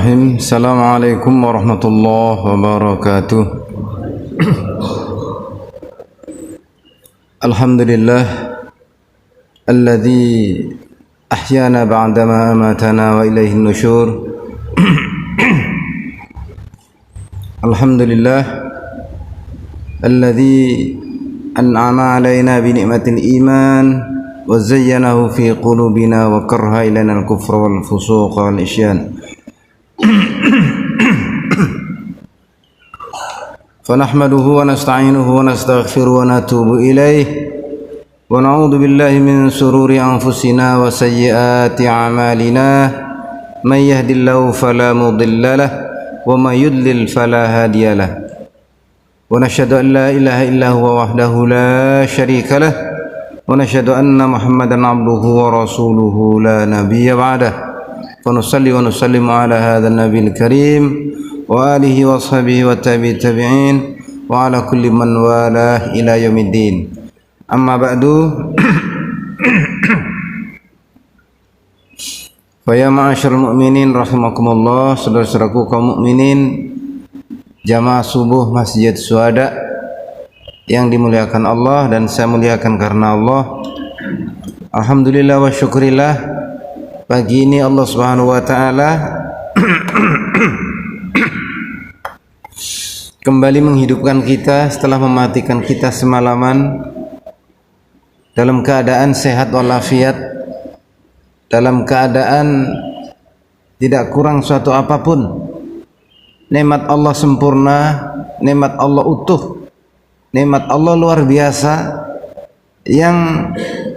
Bismillahirrahmanirrahim. Assalamualaikum warahmatullahi wabarakatuh. Alhamdulillah alladzi ahyana ba'dama amatana wa ilaihin nusyur. Alhamdulillah alladzi an'ama alaina bi ni'matil iman wa zayyanahu fi qulubina wa karraha ilaina al-kufra wal fusuqa wal isyan. فنحمده ونستعينه ونستغفره ونتوب إليه ونعوذ بالله من شرور أنفسنا وسيئات أعمالنا من يهد الله فلا مضل له ومن يضلل فلا هادي له ونشهد أن لا إله إلا هو وحده لا شريك له ونشهد أن محمدا عبده ورسوله لا نبي بعده ونصلي ونسلم على هذا النبي الكريم وآله وصحبه والتابعين وعلى كل من والاه إلى يوم الدين. أما بعد فيا معاشر المؤمنين rahimakumullah, saudara-saudaraku kaum mukminin jamaah subuh Masjid Syuhada yang dimuliakan Allah dan saya muliakan karena Allah. Alhamdulillah wa syukurillah, pagi ini Allah Subhanahu wa taala kembali menghidupkan kita setelah mematikan kita semalaman dalam keadaan sehat walafiat, dalam keadaan tidak kurang suatu apapun. Nikmat Allah sempurna, nikmat Allah utuh, nikmat Allah luar biasa yang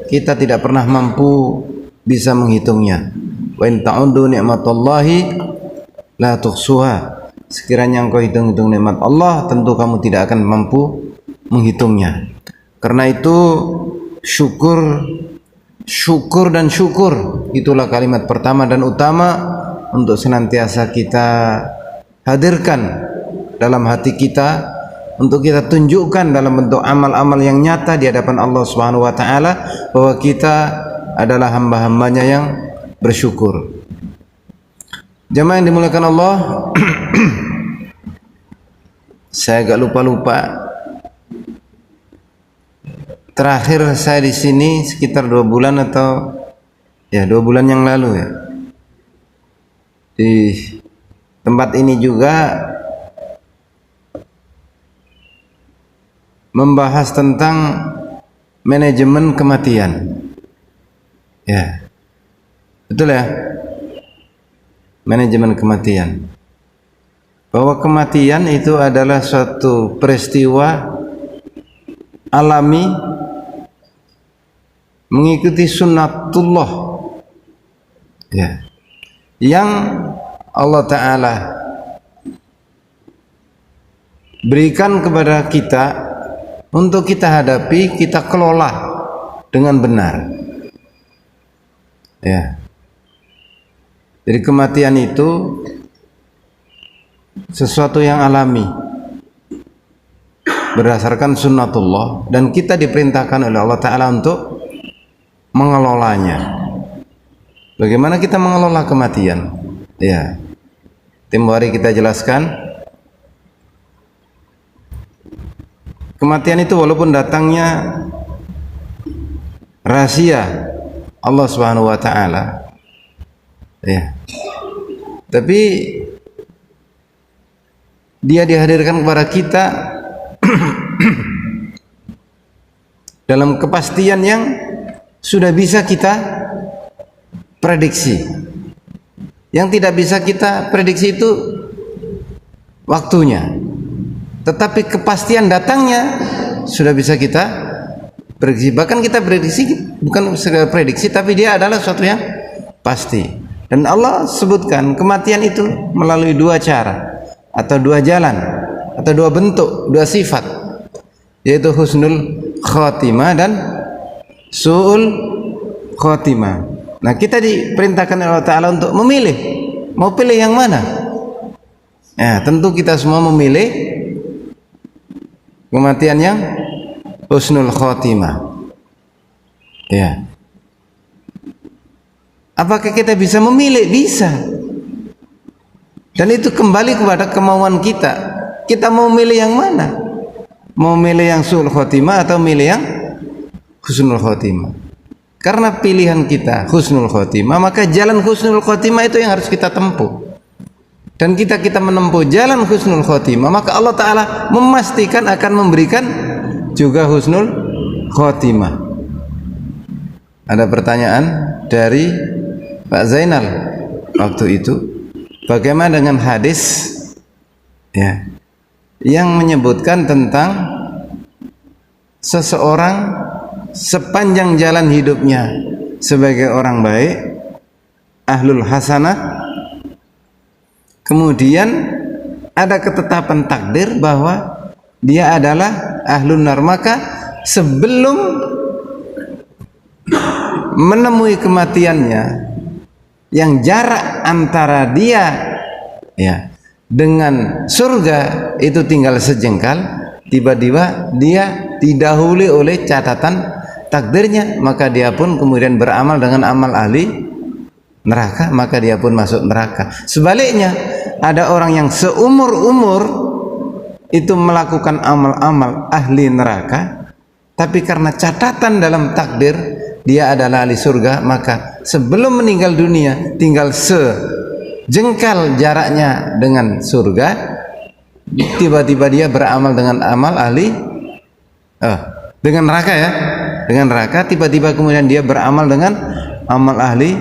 kita tidak pernah mampu bisa menghitungnya. Wa in ta'uddu ni'matallahi la tuhsuha. Sekiranya engkau hitung-hitung nikmat Allah, tentu kamu tidak akan mampu menghitungnya. Karena itu syukur dan syukur itulah kalimat pertama dan utama untuk senantiasa kita hadirkan dalam hati kita, untuk kita tunjukkan dalam bentuk amal-amal yang nyata di hadapan Allah Subhanahu wa taala bahwa kita adalah hamba-hambanya yang bersyukur. Jamaah yang dimuliakan Allah, saya agak lupa. Terakhir saya di sini sekitar 2 bulan atau 2 bulan yang lalu ya. Di tempat ini juga membahas tentang manajemen kematian. Ya. Betul ya? Manajemen kematian. Bahwa kematian itu adalah suatu peristiwa alami mengikuti sunnatullah ya, yang Allah Ta'ala berikan kepada kita untuk kita hadapi, kita kelola dengan benar ya. Jadi kematian itu sesuatu yang alami berdasarkan sunnatullah dan kita diperintahkan oleh Allah Ta'ala untuk mengelolanya. Bagaimana kita mengelola kematian? Ya, tempo hari kita jelaskan kematian itu walaupun datangnya rahasia Allah Subhanahu wa taala ya, tapi dia dihadirkan kepada kita dalam kepastian yang sudah bisa kita prediksi. Yang tidak bisa kita prediksi itu waktunya, tetapi kepastian datangnya sudah bisa kita prediksi. Bahkan kita prediksi bukan sekedar prediksi, tapi dia adalah sesuatu yang pasti. Dan Allah sebutkan kematian itu melalui 2 cara atau 2 jalan atau 2 bentuk, 2 sifat, yaitu husnul khotimah dan su'ul khotimah. Nah, kita diperintahkan oleh Allah Ta'ala untuk memilih, mau pilih yang mana? Ya, tentu kita semua memilih kematian yang husnul khotimah ya. Apakah kita bisa memilih? Bisa. Dan itu kembali kepada kemauan kita. Kita mau milih yang mana? Mau milih yang su'ul khotimah atau milih yang husnul khotimah? Karena pilihan kita husnul khotimah, maka jalan husnul khotimah itu yang harus kita tempuh. Dan kita menempuh jalan husnul khotimah, maka Allah Ta'ala memastikan akan memberikan juga husnul khotimah. Ada pertanyaan dari Pak Zainal waktu itu, bagaimana dengan hadis ya yang menyebutkan tentang seseorang sepanjang jalan hidupnya sebagai orang baik, ahlul hasanah, kemudian ada ketetapan takdir bahwa dia adalah ahlun nar, maka sebelum menemui kematiannya yang jarak antara dia ya dengan surga itu tinggal sejengkal, tiba-tiba dia didahului oleh catatan takdirnya, maka dia pun kemudian beramal dengan amal ahli neraka, maka dia pun masuk neraka. Sebaliknya, ada orang yang seumur-umur itu melakukan amal-amal ahli neraka, tapi karena catatan dalam takdir dia adalah ahli surga, maka sebelum meninggal dunia tinggal sejengkal jaraknya dengan surga, tiba-tiba dia beramal dengan amal ahli dengan neraka ya, dengan neraka, tiba-tiba kemudian dia beramal dengan amal ahli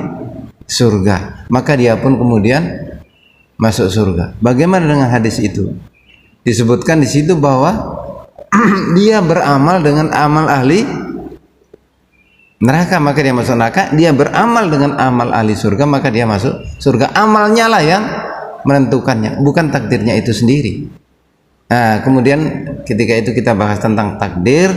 surga, maka dia pun kemudian masuk surga. Bagaimana dengan hadis itu? Disebutkan di situ bahwa dia beramal dengan amal ahli neraka, maka dia masuk neraka. Dia beramal dengan amal ahli surga, maka dia masuk surga. Amalnya lah yang menentukannya, bukan takdirnya itu sendiri. Nah, kemudian ketika itu kita bahas tentang takdir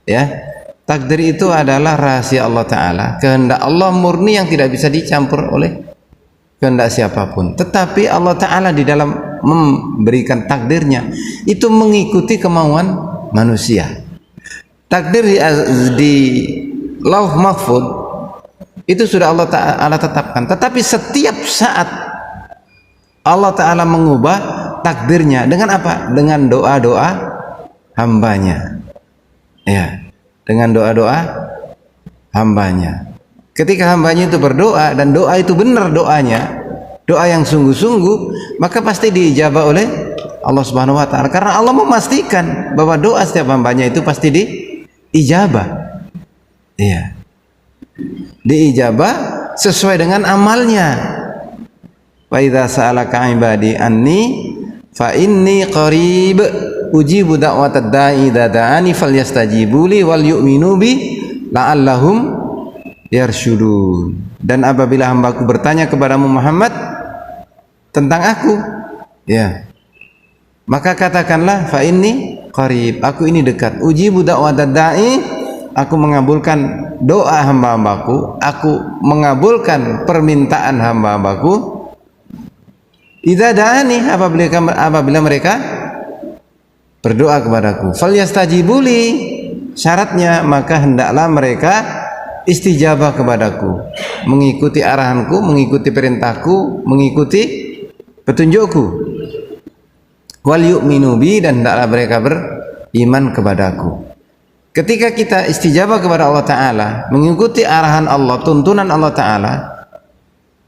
ya. Takdir itu adalah rahasia Allah Ta'ala, kehendak Allah murni yang tidak bisa dicampur oleh kehendak siapapun. Tetapi Allah Ta'ala di dalam memberikan takdirnya itu mengikuti kemauan manusia. Takdir di Lauh Mahfud itu sudah Allah Ta'ala tetapkan, tetapi setiap saat Allah Ta'ala mengubah takdirnya dengan apa? Dengan doa-doa hambanya ya, dengan doa-doa hambanya. Ketika hambanya itu berdoa dan doa itu benar doanya, doa yang sungguh-sungguh, maka pasti diijabah oleh Allah Subhanahu wa Ta'ala, karena Allah memastikan bahwa doa setiap hambanya itu pasti diijabah. Iya, diijabah sesuai dengan amalnya. Wa idza sa'alaka 'ibadi anni fa inni qarib ujibu da'watad da'i idza da'ani falyastajibu li wal yu'minu bi la'allahum yarsyudun. Dan apabila hambaku bertanya kepadamu Muhammad tentang aku ya, maka katakanlah fa inni qarib, aku ini dekat. Ujibu da'watad da'i, aku mengabulkan doa hamba-hambaku, aku mengabulkan permintaan hamba-hambaku. Idza da'ani, apabila mereka berdoa kepadaku. Falyastajibuli, syaratnya maka hendaklah mereka istijabah kepadaku, mengikuti arahanku, mengikuti perintahku, mengikuti petunjukku. Wal yu'minu bi, dan hendaklah mereka beriman kepadaku. Ketika kita istijabah kepada Allah Ta'ala, mengikuti arahan Allah, tuntunan Allah Ta'ala,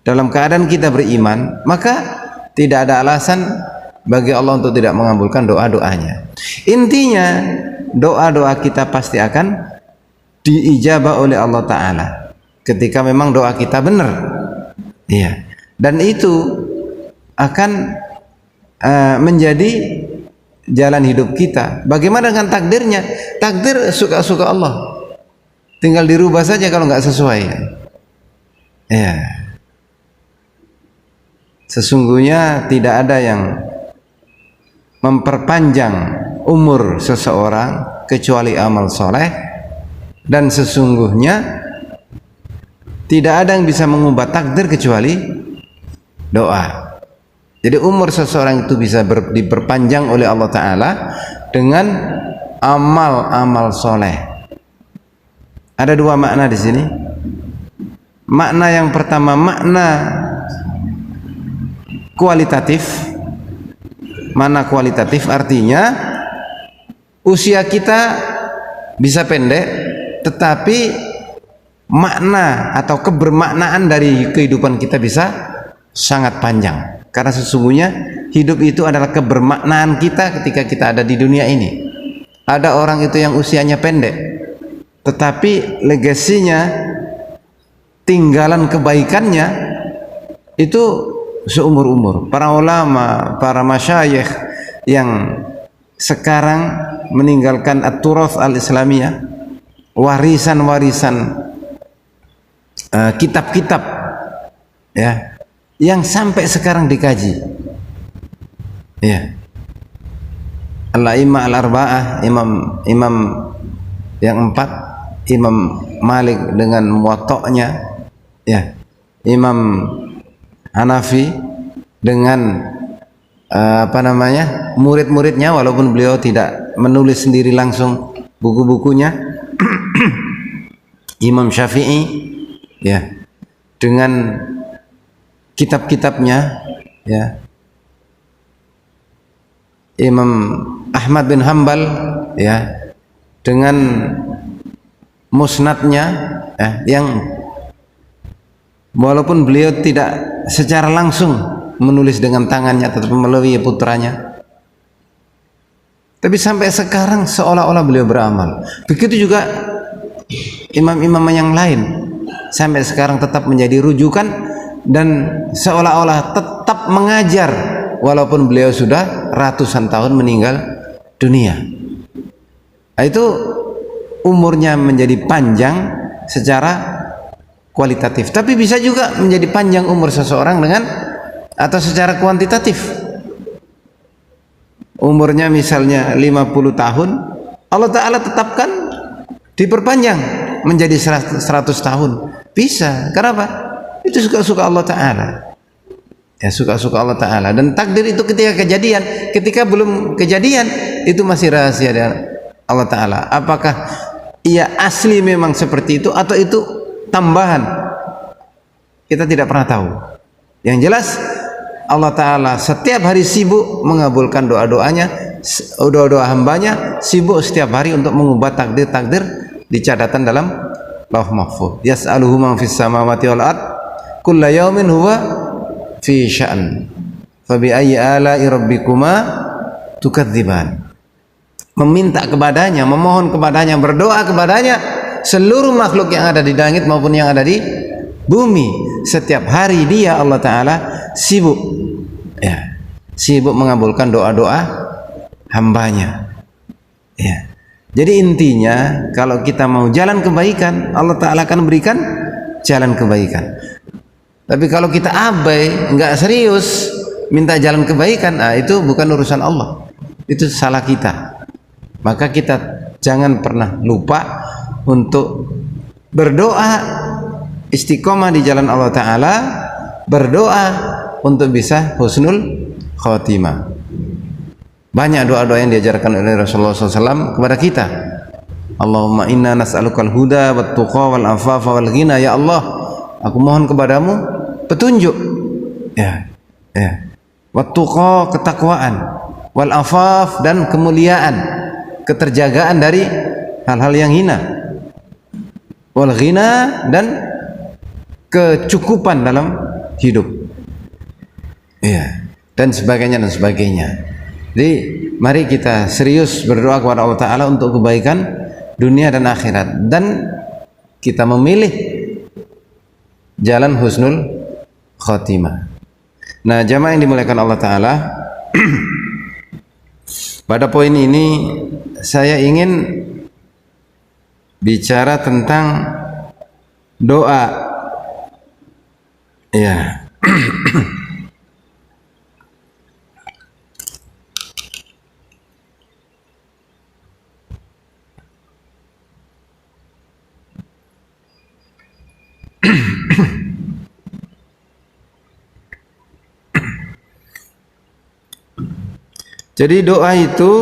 dalam keadaan kita beriman, maka tidak ada alasan bagi Allah untuk tidak mengabulkan doa-doanya. Intinya doa-doa kita pasti akan diijabah oleh Allah Ta'ala ketika memang doa kita benar iya. Dan itu akan menjadi jalan hidup kita. Bagaimana dengan takdirnya? Takdir suka-suka Allah, tinggal dirubah saja kalau nggak sesuai ya. Sesungguhnya tidak ada yang memperpanjang umur seseorang kecuali amal soleh, dan sesungguhnya tidak ada yang bisa mengubah takdir kecuali doa. Jadi umur seseorang itu bisa diperpanjang oleh Allah Ta'ala dengan amal-amal soleh. Ada dua makna di sini. Makna yang pertama, makna kualitatif. Mana kualitatif artinya usia kita bisa pendek, tetapi makna atau kebermaknaan dari kehidupan kita bisa sangat panjang. Karena sesungguhnya hidup itu adalah kebermaknaan kita ketika kita ada di dunia ini. Ada orang itu yang usianya pendek, tetapi legasinya, tinggalan kebaikannya itu seumur-umur. Para ulama, para masyayikh yang sekarang meninggalkan at-turath al-islamiyah, warisan-warisan kitab-kitab ya, yang sampai sekarang dikaji ya. Al-A'immah al-Arba'ah, imam yang 4, Imam Malik dengan Muwatta'nya ya, Imam Hanafi dengan murid-muridnya, walaupun beliau tidak menulis sendiri langsung buku-bukunya. Imam Syafi'i ya dengan kitab-kitabnya ya. Imam Ahmad bin Hambal ya dengan musnadnya ya, yang walaupun beliau tidak secara langsung menulis dengan tangannya tetapi melalui putranya, tapi sampai sekarang seolah-olah beliau beramal. Begitu juga imam-imam yang lain sampai sekarang tetap menjadi rujukan dan seolah-olah tetap mengajar walaupun beliau sudah ratusan tahun meninggal dunia. Itu umurnya menjadi panjang secara kualitatif, tapi bisa juga menjadi panjang umur seseorang dengan atau secara kuantitatif. Umurnya misalnya 50 tahun, Allah Ta'ala tetapkan diperpanjang menjadi 100 tahun. Bisa, kenapa? Itu suka-suka Allah Ta'ala ya, suka-suka Allah Ta'ala. Dan takdir itu ketika kejadian, ketika belum kejadian itu masih rahasia dari Allah Ta'ala. Apakah ia asli memang seperti itu atau itu tambahan, kita tidak pernah tahu. Yang jelas Allah Ta'ala setiap hari sibuk mengabulkan doa-doanya, doa-doa hambanya, sibuk setiap hari untuk mengubah takdir-takdir di catatan dalam Lauh Mahfuz. Yas'aluhu man fis samawati wal ard kulla yaumin huwa fi sya'n fabi ayyi ala'i rabbikuma tukadziban. Meminta kepadanya, memohon kepadanya, berdoa kepadanya seluruh makhluk yang ada di langit maupun yang ada di bumi. Setiap hari dia Allah Ta'ala sibuk ya, sibuk mengabulkan doa-doa hambanya ya. Jadi intinya kalau kita mau jalan kebaikan, Allah Ta'ala akan berikan jalan kebaikan. Tapi kalau kita abai, enggak serius minta jalan kebaikan, itu bukan urusan Allah, itu salah kita. Maka kita jangan pernah lupa untuk berdoa istiqomah di jalan Allah Ta'ala, berdoa untuk bisa husnul khotimah. Banyak doa-doa yang diajarkan oleh Rasulullah SAW kepada kita. Allahumma inna nas'alukal huda wat tuqa wal afafa wal ghina. Ya Allah, aku mohon kepadamu petunjuk ya, ya. Wat tuqa, ketakwaan, wal afaf, dan kemuliaan, keterjagaan dari hal-hal yang hina, wal ghina, dan kecukupan dalam hidup ya, dan sebagainya dan sebagainya. Jadi mari kita serius berdoa kepada Allah Ta'ala untuk kebaikan dunia dan akhirat, dan kita memilih jalan husnul khotimah. Nah, jamaah yang dimuliakan Allah Ta'ala, pada poin ini saya ingin bicara tentang doa ya. Jadi doa itu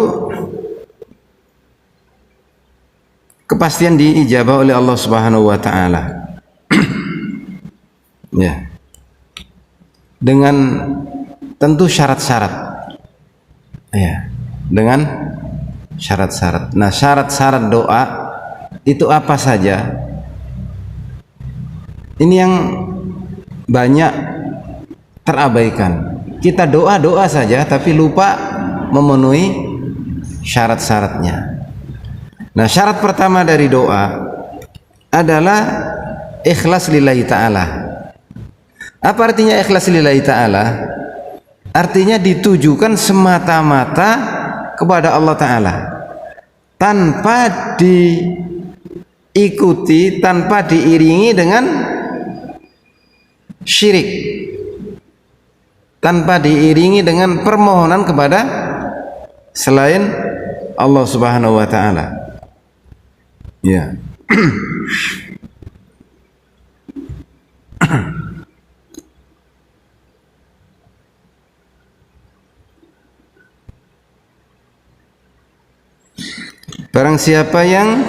kepastian diijabah oleh Allah Subhanahu wa Ta'ala ya, dengan tentu syarat-syarat. Ya, dengan syarat-syarat. Nah, syarat-syarat doa itu apa saja? Ini yang banyak terabaikan. Kita doa-doa saja tapi lupa memenuhi syarat-syaratnya. Nah, syarat pertama dari doa adalah ikhlas lillahi ta'ala. Apa artinya ikhlas lillahi ta'ala? Artinya ditujukan semata-mata kepada Allah Ta'ala, tanpa diikuti, tanpa diiringi dengan syirik, tanpa diiringi dengan permohonan kepada selain Allah Subhanahu wa Ta'ala. Ya. Barang siapa yang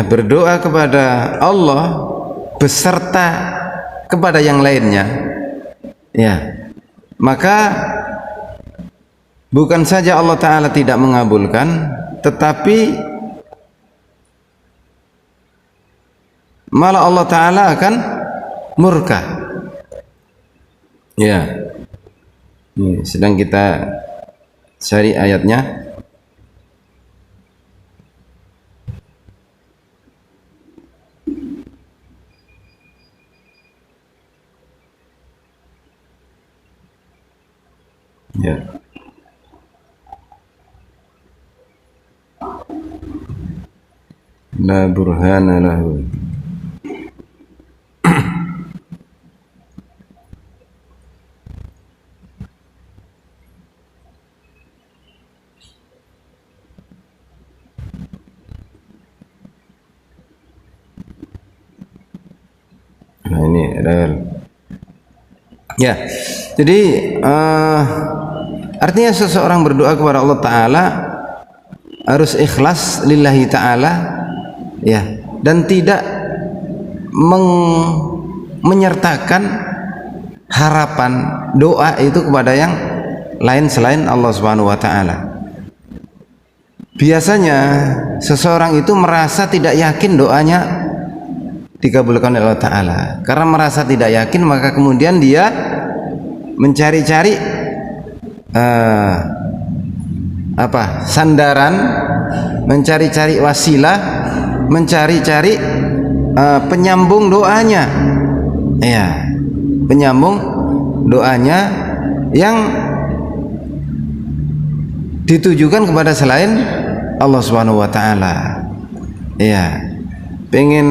berdoa kepada Allah beserta kepada yang lainnya, maka bukan saja Allah Ta'ala tidak mengabulkan, tetapi malah Allah Ta'ala akan murka. Ini sedang kita cari ayatnya. La burhana lahu. Nah, ini real. Jadi artinya seseorang berdoa kepada Allah Ta'ala harus ikhlas lillahi ta'ala, dan tidak menyertakan harapan doa itu kepada yang lain selain Allah Subhanahu wa Ta'ala. Biasanya seseorang itu merasa tidak yakin doanya dikabulkan oleh Allah Ta'ala. Karena merasa tidak yakin, maka kemudian dia mencari-cari sandaran, mencari-cari wasilah, mencari-cari penyambung doanya, penyambung doanya yang ditujukan kepada selain Allah Subhanahu wa Ta'ala. Pengen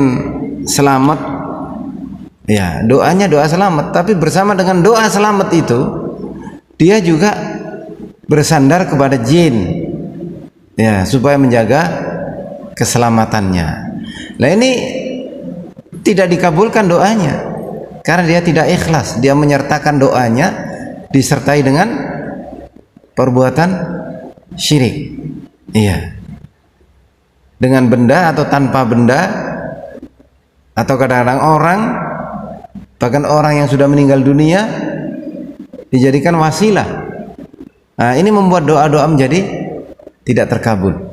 selamat, doanya doa selamat, tapi bersama dengan doa selamat itu dia juga bersandar kepada jin, supaya menjaga keselamatannya. Nah, ini tidak dikabulkan doanya karena dia tidak ikhlas. Dia menyertakan doanya disertai dengan perbuatan syirik, dengan benda atau tanpa benda, atau kadang-kadang orang, bahkan orang yang sudah meninggal dunia dijadikan wasilah. Nah, ini membuat doa-doa menjadi tidak terkabul.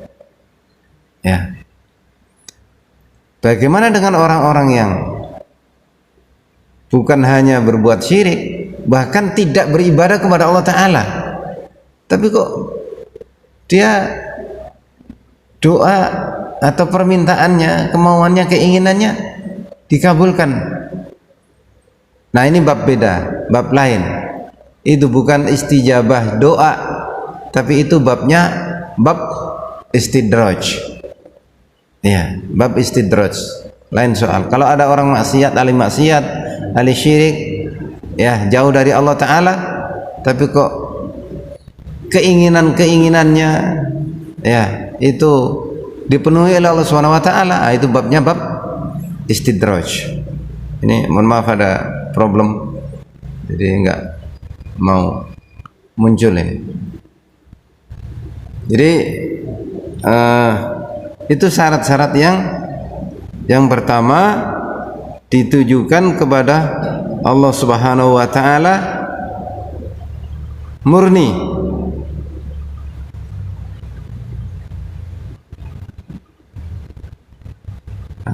Bagaimana dengan orang-orang yang bukan hanya berbuat syirik, bahkan tidak beribadah kepada Allah Ta'ala, tapi kok dia doa atau permintaannya, kemauannya, keinginannya dikabulkan? Nah, ini bab beda, bab lain. Itu bukan istijabah doa, tapi itu babnya bab istidraj. Bab istidraj, lain soal. Kalau ada orang maksiat, ahli maksiat, ahli syirik, jauh dari Allah Ta'ala, tapi kok keinginannya itu dipenuhi oleh Allah Subhanahu wa Ta'ala, itu babnya bab istidraj. Ini mohon maaf ada problem, jadi enggak mau muncul ini. Jadi itu syarat-syarat yang pertama ditujukan kepada Allah Subhanahu wa taala murni.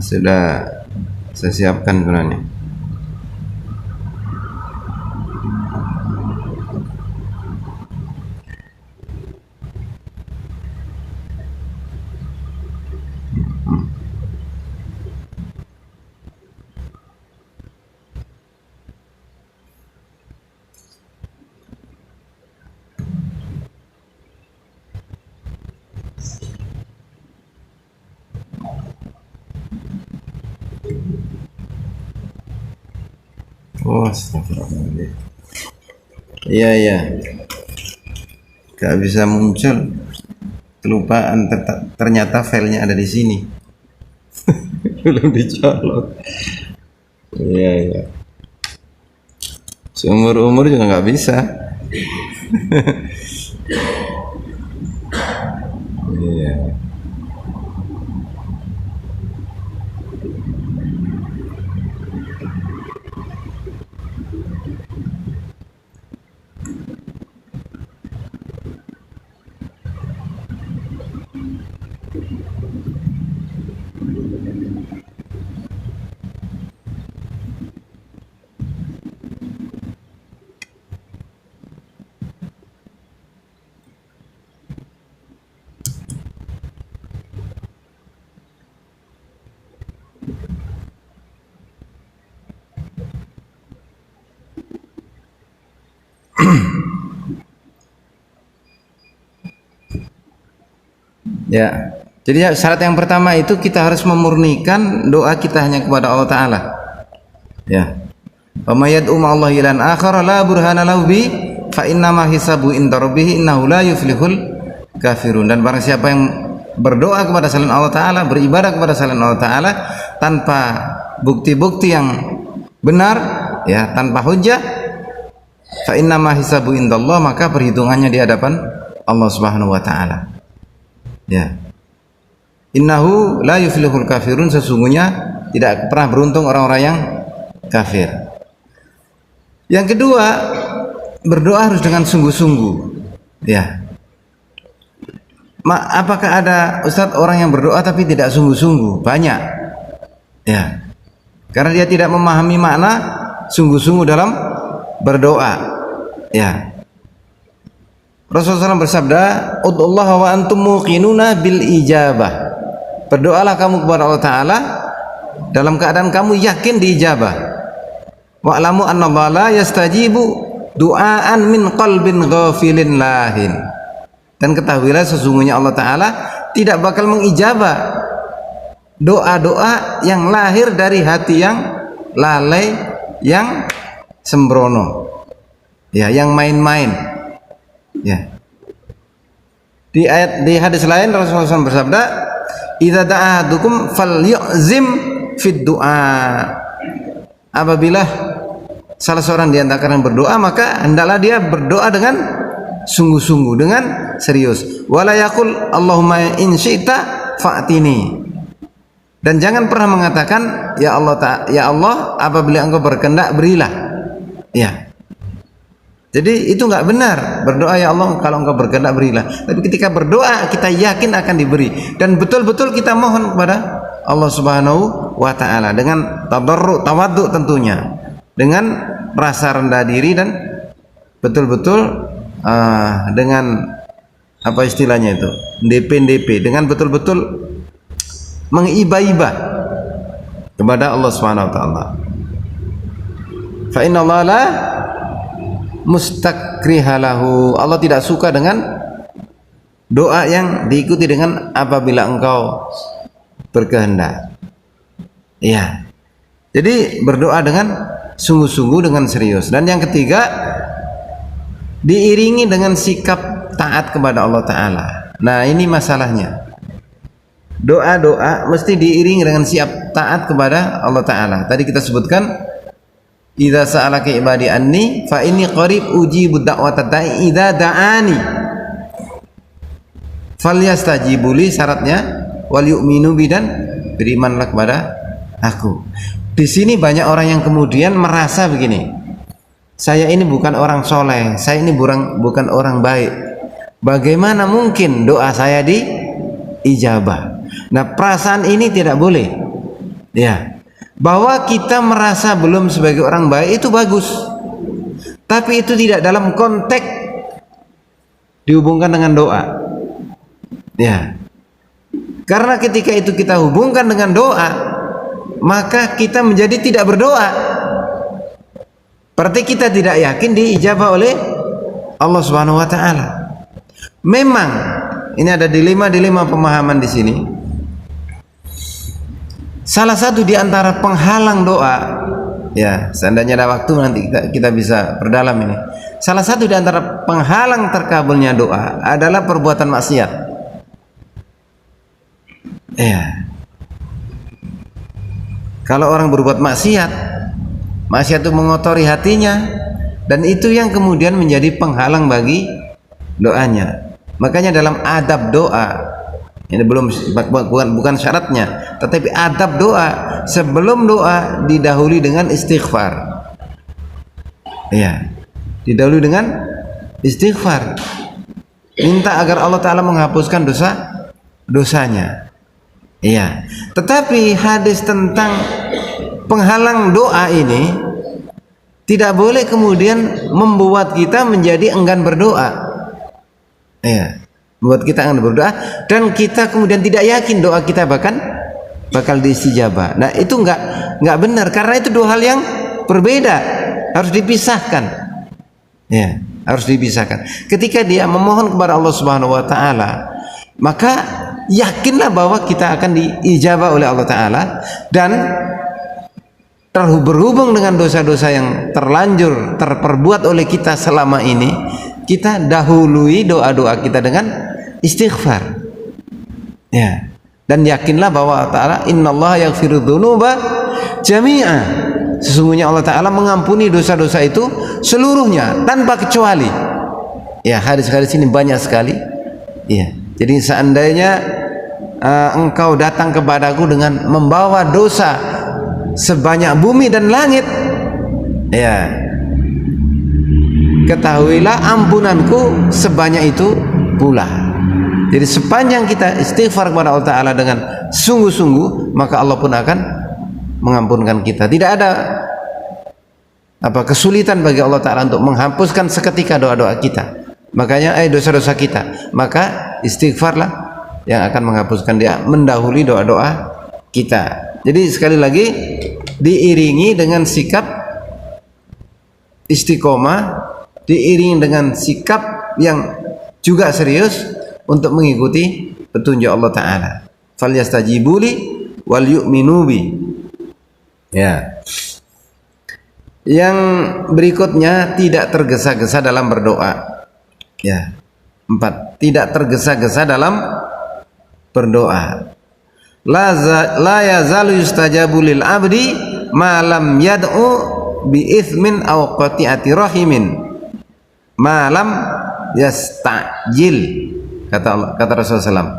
Sudah saya siapkan sebenarnya. Oh, astagfirullahaladzim. Iya. Gak bisa muncul. Kelupaan, ternyata filenya ada di sini. Belum dicolok. Iya. Seumur-umur juga nggak bisa. Iya. Ya. Jadi syarat yang pertama itu kita harus memurnikan doa kita hanya kepada Allah Ta'ala. Ya. Wa may yad'u ma'allahi ilahan akhar la burhana lahu bi fa innama hisabu inda rabbih innahu la yuflihul kafirun. Dan barang siapa yang berdoa kepada selain Allah Ta'ala, beribadah kepada selain Allah Ta'ala tanpa bukti-bukti yang benar, ya, tanpa hujjah, fa innama hisabu indallah, maka perhitungannya di hadapan Allah Subhanahu wa taala. Ya. Innahu la yuflihul kafirun, sesungguhnya tidak pernah beruntung orang-orang yang kafir. Yang kedua, berdoa harus dengan sungguh-sungguh. Ya. Apakah ada Ustadz orang yang berdoa tapi tidak sungguh-sungguh? Banyak. Ya. Karena dia tidak memahami makna sungguh-sungguh dalam berdoa. Ya. Rasulullah SAW bersabda, "Ud'ullaha wa antum muqinuna bil ijabah." Berdoalah kamu kepada Allah Ta'ala dalam keadaan kamu yakin diijabah. Wa'lamu anna Allah la yastajibu du'aan min qalbin ghafilin lahin. Dan ketahuilah sesungguhnya Allah Ta'ala tidak bakal mengijabah doa-doa yang lahir dari hati yang lalai, yang sembrono, ya, yang main-main. Ya. Di hadis lain Rasulullah SAW bersabda, "Idza da'adukum falyu'zim fid du'a." Apabila salah seorang di antara kalian berdoa, maka hendaklah dia berdoa dengan sungguh-sungguh, dengan serius. Wala yaqul Allahumma in syi'ta fa'tini. Dan jangan pernah mengatakan ya Allah apabila engkau berkehendak berilah. Ya. Jadi itu nggak benar berdoa ya Allah kalau engkau berkehendak berilah. Tapi ketika berdoa kita yakin akan diberi dan betul-betul kita mohon kepada Allah Subhanahu wa taala dengan tadarru, tawadhu tentunya, dengan rasa rendah diri dan betul-betul dengan apa istilahnya itu? DP, dengan betul-betul mengiba-iba kepada Allah Subhanahu wa taala. Fa inna Allah la mustakrihalahu. Allah tidak suka dengan doa yang diikuti dengan apabila engkau berkehendak. Ya. Jadi berdoa dengan sungguh-sungguh, dengan serius. Dan yang ketiga, diiringi dengan sikap taat kepada Allah Ta'ala. Nah ini masalahnya, doa-doa mesti diiringi dengan sikap taat kepada Allah Ta'ala. Tadi kita sebutkan, idza sa'alaka ibadi anni fa inni qarib ujibu da'watad da'i idza da'ani falyastajibuli, syaratnya wal yu'minu bi, dan berimanlah kepada aku. Di sini banyak orang yang kemudian merasa begini, saya ini bukan orang soleh, saya ini bukan orang baik, bagaimana mungkin doa saya diijabah? Nah, perasaan ini tidak boleh, ya. Bahwa kita merasa belum sebagai orang baik itu bagus, tapi itu tidak dalam konteks dihubungkan dengan doa, ya. Karena ketika itu kita hubungkan dengan doa, maka kita menjadi tidak berdoa. Berarti kita tidak yakin diijabah oleh Allah Subhanahu wa taala. Memang ini ada dilema pemahaman di sini. Salah satu di antara penghalang doa, ya, seandainya ada waktu nanti kita bisa perdalam ini. Salah satu di antara penghalang terkabulnya doa adalah perbuatan maksiat. Ya. Kalau orang berbuat maksiat itu mengotori hatinya, dan itu yang kemudian menjadi penghalang bagi doanya. Makanya dalam adab doa, ini bukan syaratnya, tetapi adab doa, sebelum doa didahului dengan istighfar. Ya, didahului dengan istighfar. Minta agar Allah Ta'ala menghapuskan dosanya. Iya, tetapi hadis tentang penghalang doa ini tidak boleh kemudian membuat kita menjadi enggan berdoa. Iya, membuat kita enggan berdoa dan kita kemudian tidak yakin doa kita bakal diistijabah. Nah, itu enggak benar, karena itu dua hal yang berbeda, harus dipisahkan. Ya, harus dipisahkan. Ketika dia memohon kepada Allah Subhanahu wa taala, maka yakinlah bahwa kita akan diijabah oleh Allah Ta'ala, dan berhubung dengan dosa-dosa yang terperbuat oleh kita selama ini, kita dahului doa-doa kita dengan istighfar, ya. Dan yakinlah bahwa Allah Ta'ala, innallaha yaghfiru dzunuba jami'a, sesungguhnya Allah Ta'ala mengampuni dosa-dosa itu seluruhnya tanpa kecuali. Ya, hadis-hadis ini banyak sekali, ya. Jadi seandainya engkau datang kepadaku dengan membawa dosa sebanyak bumi dan langit, ya, ketahuilah ampunanku sebanyak itu pula. Jadi sepanjang kita istighfar kepada Allah Ta'ala dengan sungguh-sungguh, maka Allah pun akan mengampunkan kita. Tidak ada kesulitan bagi Allah Ta'ala untuk menghapuskan seketika doa-doa kita. Makanya dosa-dosa kita, maka istighfarlah yang akan menghapuskan dia, mendahului doa-doa kita. Jadi sekali lagi diiringi dengan sikap istiqomah, diiringi dengan sikap yang juga serius untuk mengikuti petunjuk Allah Ta'ala. Falyastajibuli wal yu'minu bi. Ya. Yang berikutnya, tidak tergesa-gesa dalam berdoa. Ya, 4. Tidak tergesa-gesa dalam berdoa. La yazalu yustajabu lil abdi ma lam yad'u bi ithmin aw qati'ati rahimin ma lam yasta'jil, kata Rasulullah SAW.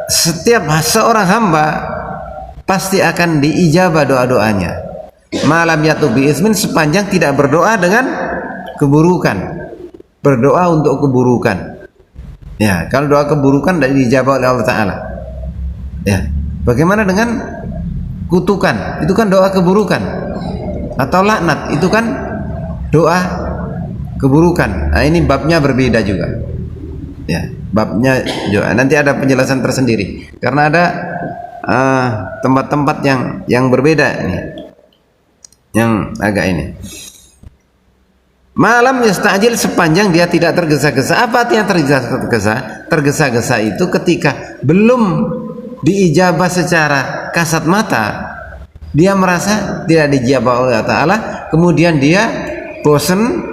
Setiap seorang hamba pasti akan diijabah doa-doanya. Malam yatu bi ithmin, sepanjang tidak berdoa dengan keburukan, berdoa untuk keburukan. Ya, kalau doa keburukan tidak dijawab oleh Allah Ta'ala. Ya, bagaimana dengan kutukan? Itu kan doa keburukan. Atau laknat, itu kan doa keburukan. Nah, ini babnya berbeda juga. Ya, babnya juga. Nanti ada penjelasan tersendiri. Karena ada tempat-tempat yang berbeda nih, yang agak ini. Malam yasta'jil, sepanjang dia tidak tergesa-gesa. Apa artinya tergesa-gesa? Tergesa-gesa itu ketika belum diijabah secara kasat mata, dia merasa tidak dijabah oleh Allah Ta'ala, kemudian dia bosan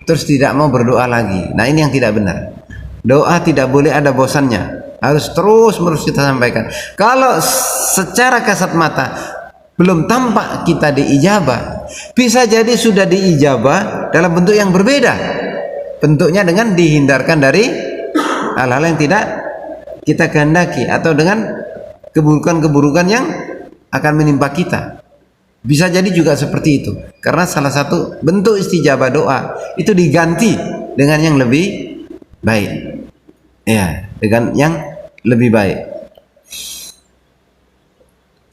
terus tidak mau berdoa lagi. Nah, ini yang tidak benar. Doa tidak boleh ada bosannya, harus terus-menerus kita sampaikan. Kalau secara kasat mata belum tampak kita diijabah, bisa jadi sudah diijabah dalam bentuk yang berbeda, bentuknya dengan dihindarkan dari hal-hal yang tidak kita kehendaki, atau dengan keburukan-keburukan yang akan menimpa kita. Bisa jadi juga seperti itu, karena salah satu bentuk istijabah doa itu diganti dengan yang lebih baik, ya, dengan yang lebih baik.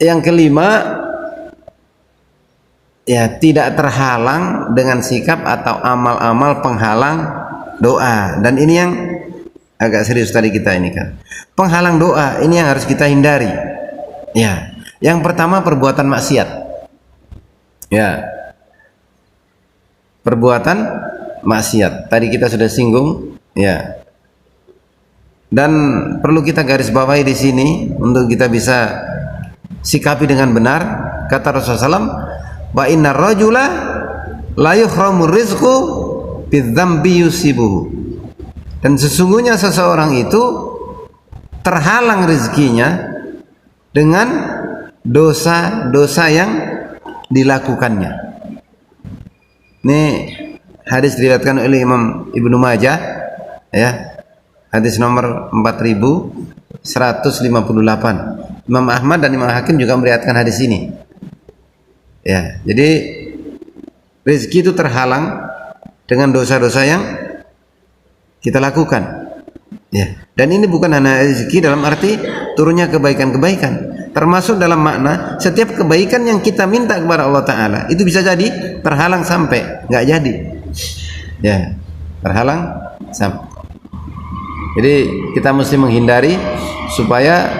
Yang kelima, ya, tidak terhalang dengan sikap atau amal-amal penghalang doa. Dan ini yang agak serius tadi kita ini kan, penghalang doa ini yang harus kita hindari. Ya, yang pertama perbuatan maksiat. Ya, perbuatan maksiat tadi kita sudah singgung, ya. Dan perlu kita garis bawahi di sini untuk kita bisa sikapi dengan benar. Kata Rasulullah SAW, wa innar rajula la yuhramu rizqu bidzambi yusibuhu. Dan sesungguhnya seseorang itu terhalang rezekinya dengan dosa-dosa yang dilakukannya. Ini hadis diriwayatkan oleh Imam Ibnu Majah, ya. Hadis nomor 4158. Imam Ahmad dan Imam Hakim juga meriwayatkan hadis ini. Ya, jadi rezeki itu terhalang dengan dosa-dosa yang kita lakukan. Ya, dan ini bukan hanya rezeki dalam arti turunnya kebaikan-kebaikan, termasuk dalam makna setiap kebaikan yang kita minta kepada Allah Ta'ala itu bisa jadi terhalang sampai nggak jadi, ya, terhalang sampai. Jadi kita mesti menghindari supaya,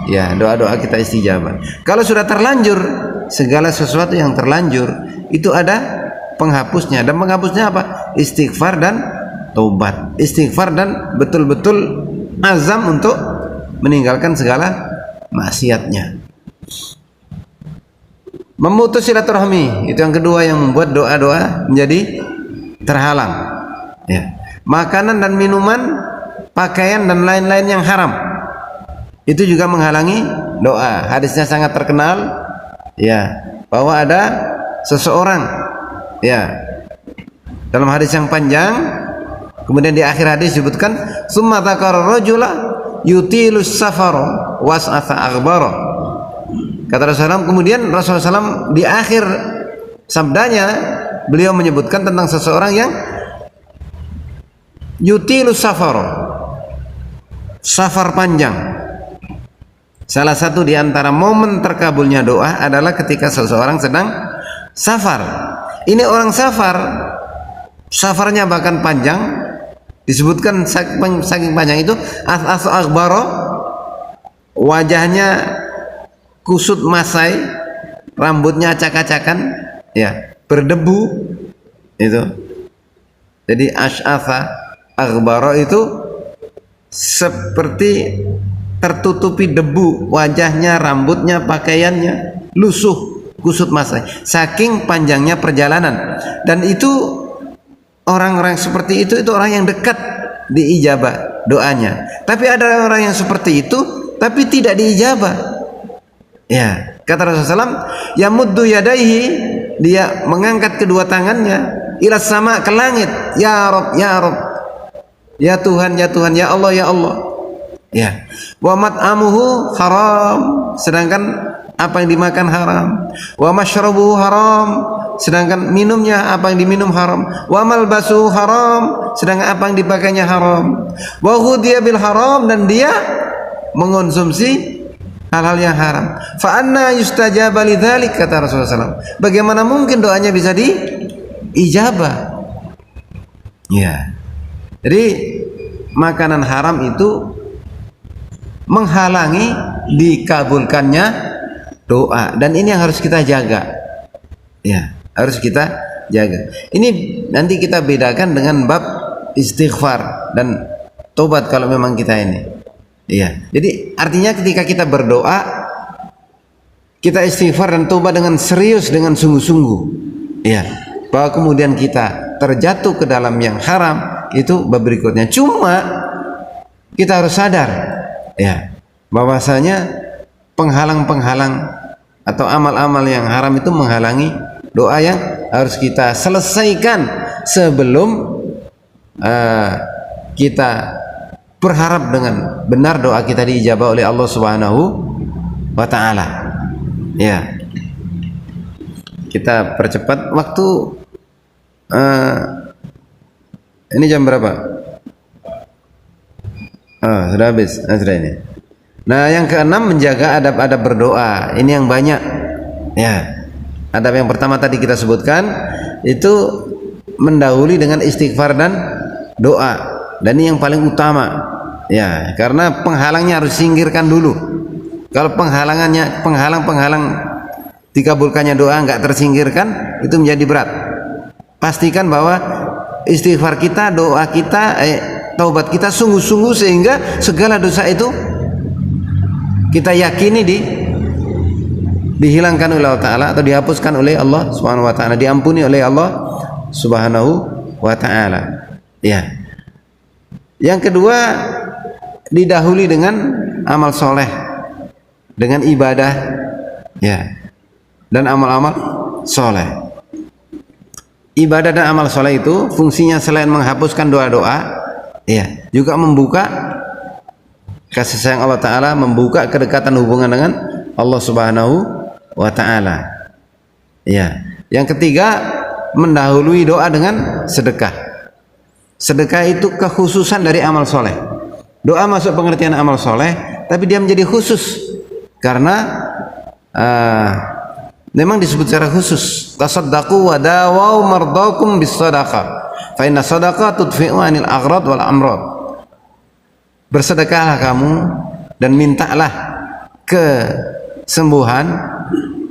ya, doa-doa kita istijabah. Kalau sudah terlanjur, segala sesuatu yang terlanjur itu ada penghapusnya, dan penghapusnya apa? Istighfar dan taubat. Istighfar dan betul-betul azam untuk meninggalkan segala maksiatnya. Memutus silaturahmi itu yang kedua yang membuat doa-doa menjadi terhalang. Ya. Makanan dan minuman, pakaian dan lain-lain yang haram itu juga menghalangi doa. Hadisnya sangat terkenal, ya, bahwa ada seseorang, ya, dalam hadis yang panjang, kemudian di akhir hadis disebutkan summa dzakara rajula yutilus safara was'atha aghbara. Kata Rasulullah SAW, kemudian Rasulullah SAW di akhir sabdanya beliau menyebutkan tentang seseorang yang yutilus safara, safar panjang. Salah satu di antara momen terkabulnya doa adalah ketika seseorang sedang safar. Ini orang safar, safarnya bahkan panjang, disebutkan saking panjang itu as-as aghbara, wajahnya kusut masai, rambutnya acak-acakan, ya, berdebu itu. Jadi as'atha aghbara itu seperti tertutupi debu, wajahnya, rambutnya, pakaiannya lusuh, kusut masai, saking panjangnya perjalanan. Dan itu orang-orang seperti itu orang yang dekat diijabah doanya. Tapi ada orang yang seperti itu tapi tidak diijabah. Ya, kata Rasulullah SAW, yamuddu yadaihi, dia mengangkat kedua tangannya ila sama, ke langit, ya Rabb, ya Rabb, ya Tuhan, ya Tuhan, ya Allah, ya Allah. Ya, wa mat'amuhu haram, sedangkan apa yang dimakan haram. Wa mashrabuhu haram, sedangkan minumnya apa yang diminum haram. Wa malbasuhu haram, sedangkan apa yang dipakainya haram. Wa hudiya bil haram, dan dia mengonsumsi hal-hal yang haram. Fa anna yustajaba lidzalik, kata Rasulullah SAW. Bagaimana mungkin doanya bisa diijabah? Ya. Jadi makanan haram itu menghalangi dikabulkannya doa, dan ini yang harus kita jaga. Ya, harus kita jaga. Ini nanti kita bedakan dengan bab istighfar dan tobat kalau memang kita ini. Iya. Jadi artinya ketika kita berdoa, kita istighfar dan tobat dengan serius, dengan sungguh-sungguh. Iya. Bahwa kemudian kita terjatuh ke dalam yang haram, itu bab berikutnya. Cuma kita harus sadar, ya, bahwasanya penghalang-penghalang atau amal-amal yang haram itu menghalangi doa yang harus kita selesaikan sebelum kita berharap dengan benar doa kita diijabah oleh Allah Subhanahu wa ta'ala. Ya, kita percepat waktu. Ini jam berapa? Sudah habis sudah ini. Nah, yang keenam, menjaga adab-adab berdoa. Ini yang banyak. Ya, adab yang pertama tadi kita sebutkan, itu mendahului dengan istighfar dan doa. Dan ini yang paling utama. Ya, karena penghalangnya harus singkirkan dulu. Kalau penghalang dikabulkannya doa nggak tersingkirkan, itu menjadi berat. Pastikan bahwa istighfar kita, doa kita, taubat kita sungguh-sungguh, sehingga segala dosa itu kita yakini dihilangkan oleh Allah Ta'ala, atau dihapuskan oleh Allah Subhanahu Wa Ta'ala, diampuni oleh Allah Subhanahu Wa Ta'ala. Ya. Yang kedua, didahului dengan amal soleh, dengan ibadah, ya, dan amal-amal soleh. Ibadah dan amal soleh itu fungsinya selain menghapuskan doa-doa, ya, juga membuka kasih sayang Allah Ta'ala, membuka kedekatan hubungan dengan Allah Subhanahu Wa Ta'ala. Ya. Yang ketiga, mendahului doa dengan sedekah. Sedekah itu kekhususan dari amal soleh. Doa masuk pengertian amal soleh, tapi dia menjadi khusus karena memang disebut secara khusus. Tasaddaqu wa dawaw mardakum bis sadaqah, fa inna sadaqah tudfi'u anil aghrad wal amrad. Bersedekahlah kamu dan mintalah kesembuhan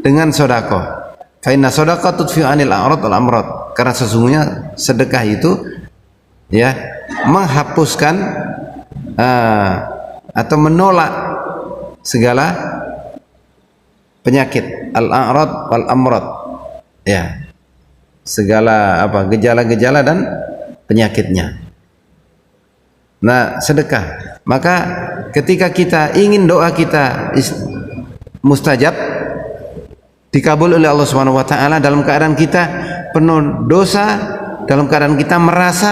dengan sedekah. Fa inna sadaqah tudfi'u anil aghrad wal amrad. Karena sesungguhnya sedekah itu, ya, menghapuskan atau menolak segala penyakit, al-a'rad wal amrad, ya, segala gejala-gejala dan penyakitnya. Nah, sedekah, maka ketika kita ingin doa kita mustajab, dikabul oleh Allah Subhanahu Wa Ta'ala, dalam keadaan kita penuh dosa, dalam keadaan kita merasa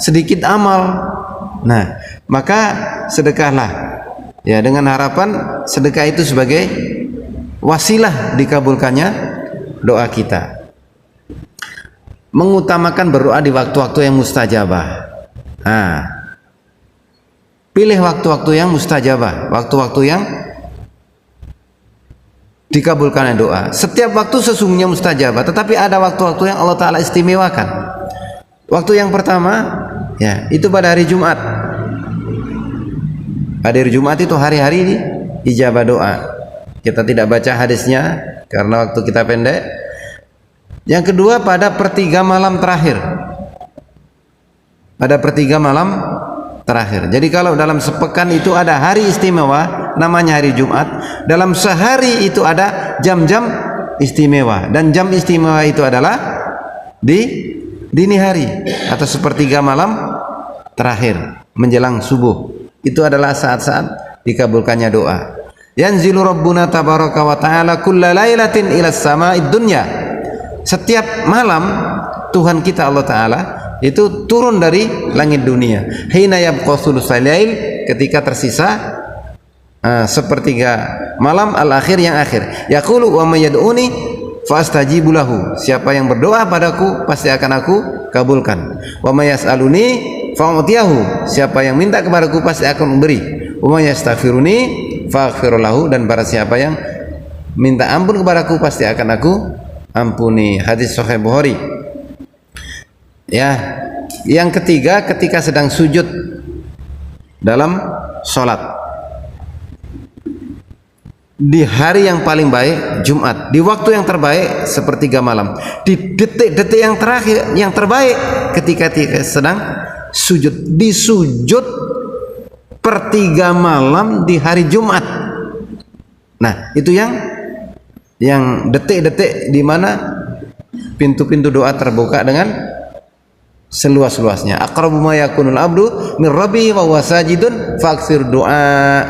sedikit amal, nah, maka sedekahlah, ya, dengan harapan sedekah itu sebagai wasilah dikabulkannya doa kita. Mengutamakan berdoa di waktu-waktu yang mustajabah. Nah, pilih waktu-waktu yang mustajabah, waktu-waktu yang dikabulkannya doa. Setiap waktu sesungguhnya mustajabah, tetapi ada waktu-waktu yang Allah Ta'ala istimewakan. Waktu yang pertama, ya, itu pada hari Jumat. Pada hari Jumat itu hari-hari ijabah doa. Kita tidak baca hadisnya karena waktu kita pendek. Yang kedua, pada pertiga malam terakhir. Pada pertiga malam terakhir. Jadi kalau dalam sepekan itu ada hari istimewa, namanya hari Jumat. Dalam sehari itu ada jam-jam istimewa, dan jam istimewa itu adalah di dini hari atau sepertiga malam terakhir menjelang subuh. Itu adalah saat-saat dikabulkannya doa. Yanzilu Rabbuna tabaraka wa ta'ala kulla lailatin ila sama'id dunya. Setiap malam Tuhan kita Allah Ta'ala itu turun dari langit dunia. Hina yabqa thulutsal lail, ketika tersisa sepertiga malam al-akhir, yang akhir. Yaqulu wa may yad'uni fastajibu lahu. Siapa yang berdoa padaku pasti akan aku kabulkan. Wa may yas'aluni fa'utiyahu. Siapa yang minta kepadaku pasti akan memberi. Wa may yastaghfiruni faghfir lahu. Dan barang siapa yang minta ampun kepadaku pasti akan aku ampuni. Hadis Sahih Bukhari. Ya, yang ketiga, ketika sedang sujud dalam sholat di hari yang paling baik, Jumat, di waktu yang terbaik sepertiga malam, di detik-detik yang terakhir yang terbaik, ketika sedang sujud, di sujud pertiga malam di hari Jumat. Nah, itu yang detik-detik di mana pintu-pintu doa terbuka dengan seluas-luasnya. Aqrabu ma yakunul abdu min rabbihi wa huwa sajidun faktsir doa.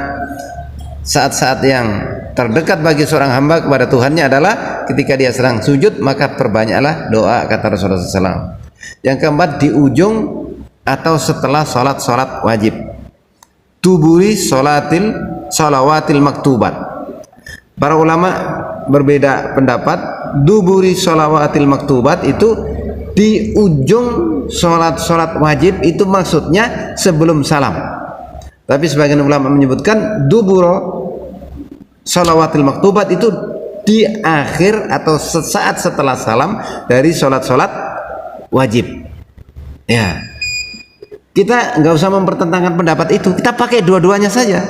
Saat-saat yang terdekat bagi seorang hamba kepada Tuhannya adalah ketika dia sedang sujud, maka perbanyaklah doa, kata Rasulullah SAW. Yang keempat, di ujung atau setelah sholat wajib. Tuburi sholawatil maktubat. Para ulama berbeda pendapat. Duburi sholawatil maktubat itu di ujung sholat wajib, itu maksudnya sebelum salam. Tapi sebagian ulama menyebutkan duburo sholawatil maktubat itu di akhir atau sesaat setelah salam dari sholat wajib. Ya, kita nggak usah mempertentangkan pendapat itu, kita pakai dua-duanya saja.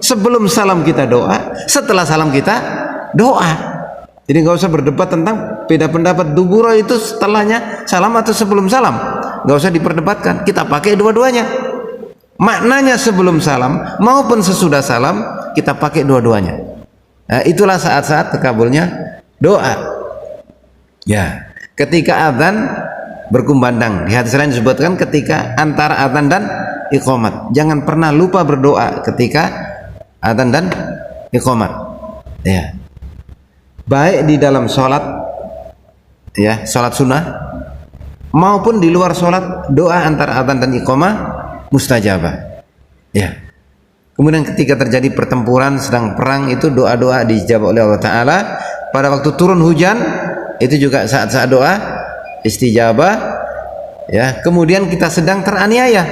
Sebelum salam kita doa, setelah salam kita doa. Jadi nggak usah berdebat tentang beda pendapat duburo itu setelahnya salam atau sebelum salam, nggak usah diperdebatkan, kita pakai dua-duanya. Maknanya sebelum salam maupun sesudah salam kita pakai dua-duanya. Nah, itulah saat-saat terkabulnya doa. Ya, ketika adzan berkumandang, di hadis lain disebutkan ketika antara adzan dan iqamat. Jangan pernah lupa berdoa ketika adzan dan iqamat. Ya. Baik di dalam sholat, ya, sholat sunnah, maupun di luar sholat, doa antara adzan dan iqamah mustajabah. Ya. Kemudian ketika terjadi pertempuran, sedang perang, itu doa-doa dijawab oleh Allah Ta'ala. Pada waktu turun hujan, itu juga saat-saat doa istijabah. Ya. Kemudian kita sedang teraniaya,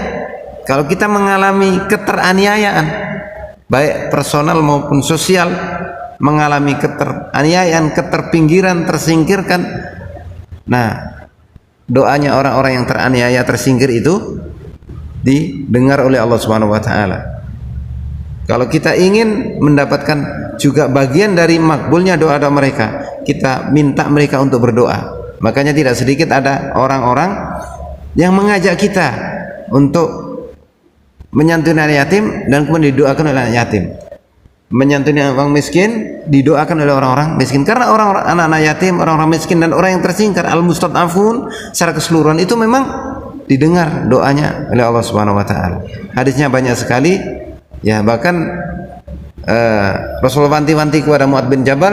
kalau kita mengalami keteraniayaan baik personal maupun sosial, mengalami keteraniayaan, keterpinggiran, tersingkirkan, nah doanya orang-orang yang teraniaya, tersingkir itu didengar oleh Allah Subhanahu wa Ta'ala. Kalau kita ingin mendapatkan juga bagian dari makbulnya doa-doa mereka, kita minta mereka untuk berdoa. Makanya tidak sedikit ada orang-orang yang mengajak kita untuk menyantuni anak yatim dan kemudian didoakan oleh anak yatim. Menyantuni orang miskin didoakan oleh orang-orang miskin, karena orang-orang anak-anak yatim, orang-orang miskin dan orang yang tersingkir, al-mustad'afun secara keseluruhan itu memang didengar doanya oleh Allah Subhanahu wa Ta'ala. Hadisnya banyak sekali, ya, bahkan Rasulullah wanti-wanti kepada Mu'adz bin Jabal,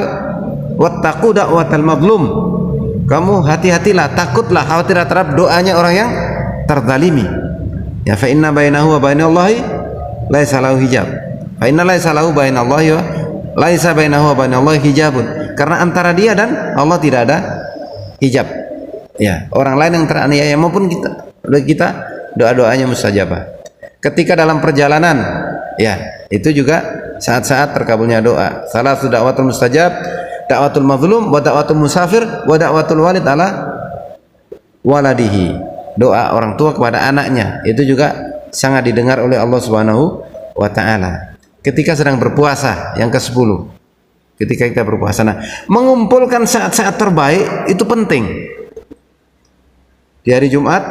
wattaqu da'watal mazlum, kamu hati-hatilah, takutlah, khawatirlah terhadap doanya orang yang terzalimi. Ya, fa inna bainahu wa bainallahi laisa lahu hijab. Fa inna laisa lahu bainallahi wa laisa bainahu wa bainallahi hijabun. Karena antara dia dan Allah tidak ada hijab. Ya, orang lain yang teraniaya maupun kita doa-doanya mustajabah. Ketika dalam perjalanan, ya, itu juga saat-saat terkabulnya doa. Salah satu da'watul mustajab, da'watul mazlum, wa da'watul musafir, wa da'watul walid ala waladihi. Doa orang tua kepada anaknya itu juga sangat didengar oleh Allah Subhanahu wa Ta'ala. Ketika sedang berpuasa, yang ke-10, ketika kita berpuasa, nah, mengumpulkan saat-saat terbaik itu penting. Di hari Jumat,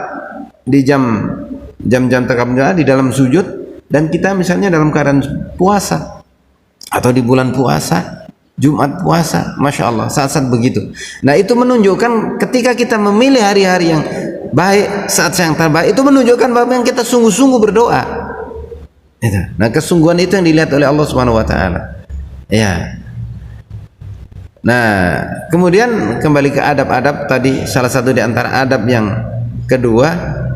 di jam-jam terkabulnya, di dalam sujud, dan kita misalnya dalam keadaan puasa atau di bulan puasa, Jumat puasa, Masya Allah, saat-saat begitu. Nah, itu menunjukkan ketika kita memilih hari-hari yang baik, saat yang terbaik, itu menunjukkan bahwa yang kita sungguh-sungguh berdoa. Nah, kesungguhan itu yang dilihat oleh Allah Subhanahu wa Ta'ala. Ya. Nah, kemudian kembali ke adab-adab tadi, salah satu di antara adab yang kedua,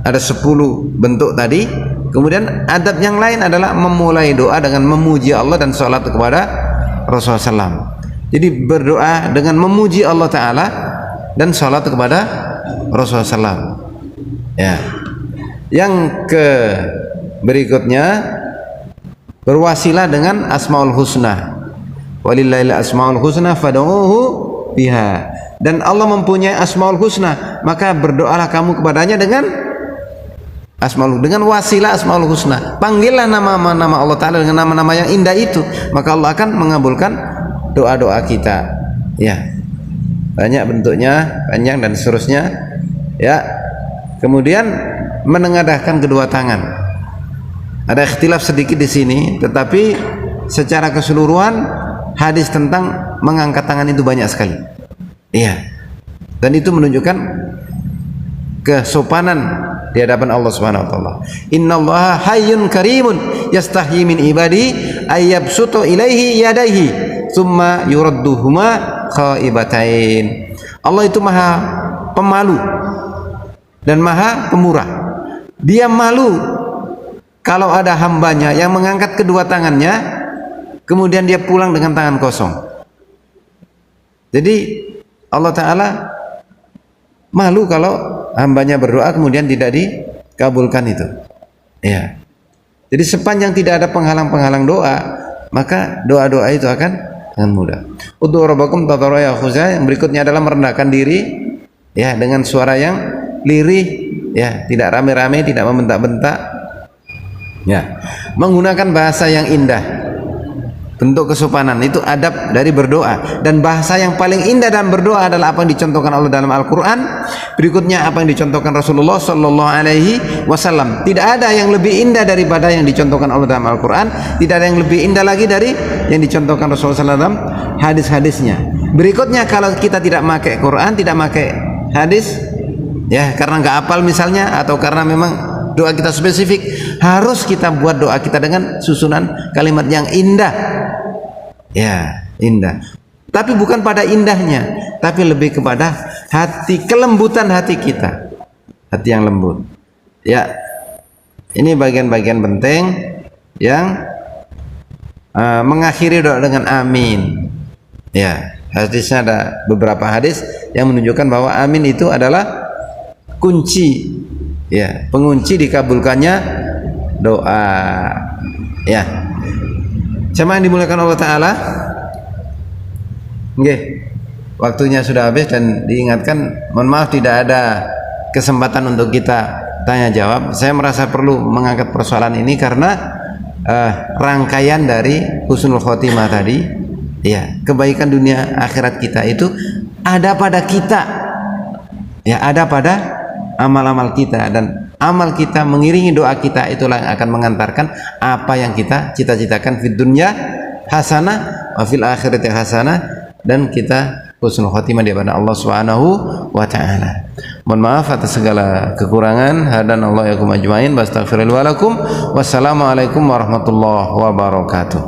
ada 10 bentuk tadi. Kemudian adab yang lain adalah memulai doa dengan memuji Allah dan salat kepada Rasulullah SAW. Jadi berdoa dengan memuji Allah Ta'ala dan salat kepada Rasulullah SAW. Ya. Yang ke berikutnya, berwasilah dengan Asmaul Husna. Walillahil asmaul husna fad'uuhu biha. Dan Allah mempunyai Asmaul Husna, maka berdoalah kamu kepadanya dengan dengan wasilah Asmaul Husna. Panggillah nama-nama Allah Ta'ala dengan nama-nama yang indah itu, maka Allah akan mengabulkan doa-doa kita. Ya, banyak bentuknya, panjang dan seterusnya. Ya, kemudian menengadahkan kedua tangan. Ada ikhtilaf sedikit di sini, tetapi secara keseluruhan hadis tentang mengangkat tangan itu banyak sekali. Iya, dan itu menunjukkan kesopanan di hadapan Allah Subhanahu wa Ta'ala. Innallaha hayyun karimun yastahyi min ibadi ayyabsutu ilaihi yadaihi thumma yuradduhuma khaibatain. Allah itu maha pemalu dan maha pemurah. Dia malu kalau ada hambanya yang mengangkat kedua tangannya kemudian dia pulang dengan tangan kosong. Jadi Allah Ta'ala malu kalau hambanya berdoa kemudian tidak dikabulkan itu. Ya. Jadi sepanjang tidak ada penghalang-penghalang doa, maka doa-doa itu akan mudah. Ud'u rabbakum tadarruan wa khufyah. Yang berikutnya adalah merendahkan diri, ya, dengan suara yang lirih, ya, tidak rame-rame, tidak membentak-bentak, ya, menggunakan bahasa yang indah. Bentuk kesopanan itu adab dari berdoa, dan bahasa yang paling indah dalam berdoa adalah apa yang dicontohkan Allah dalam Al-Qur'an. Berikutnya apa yang dicontohkan Rasulullah sallallahu alaihi wasallam. Tidak ada yang lebih indah daripada yang dicontohkan Allah dalam Al-Qur'an, tidak ada yang lebih indah lagi dari yang dicontohkan Rasulullah sallallahu alaihi wasallam hadis-hadisnya. Berikutnya kalau kita tidak pakai Quran, tidak pakai hadis, ya, karena nggak hafal misalnya, atau karena memang doa kita spesifik, harus kita buat doa kita dengan susunan kalimat yang indah. Ya, indah. Tapi bukan pada indahnya, tapi lebih kepada hati, kelembutan hati kita, hati yang lembut. Ya, ini bagian-bagian penting yang mengakhiri doa dengan amin. Ya, hadisnya ada beberapa hadis yang menunjukkan bahwa amin itu adalah kunci, ya, pengunci dikabulkannya doa. Ya, jemaah yang dimuliakan Allah Ta'ala, waktunya sudah habis dan diingatkan, mohon maaf tidak ada kesempatan untuk kita tanya jawab. Saya merasa perlu mengangkat persoalan ini karena rangkaian dari husnul khotimah tadi, ya, kebaikan dunia akhirat kita itu ada pada kita, ya, ada pada amal-amal kita, dan amal kita mengiringi doa kita, itulah yang akan mengantarkan apa yang kita cita-citakan fid dunya hasanah wa fil akhirati hasanah, dan kita husnul khotimah di hadapan Allah Subhanahu wa taala. Mohon maaf atas segala kekurangan. Hadanallahu yakum ajmain. Wastaghfirullaha wa lakum. Wassalamualaikum warahmatullahi wabarakatuh.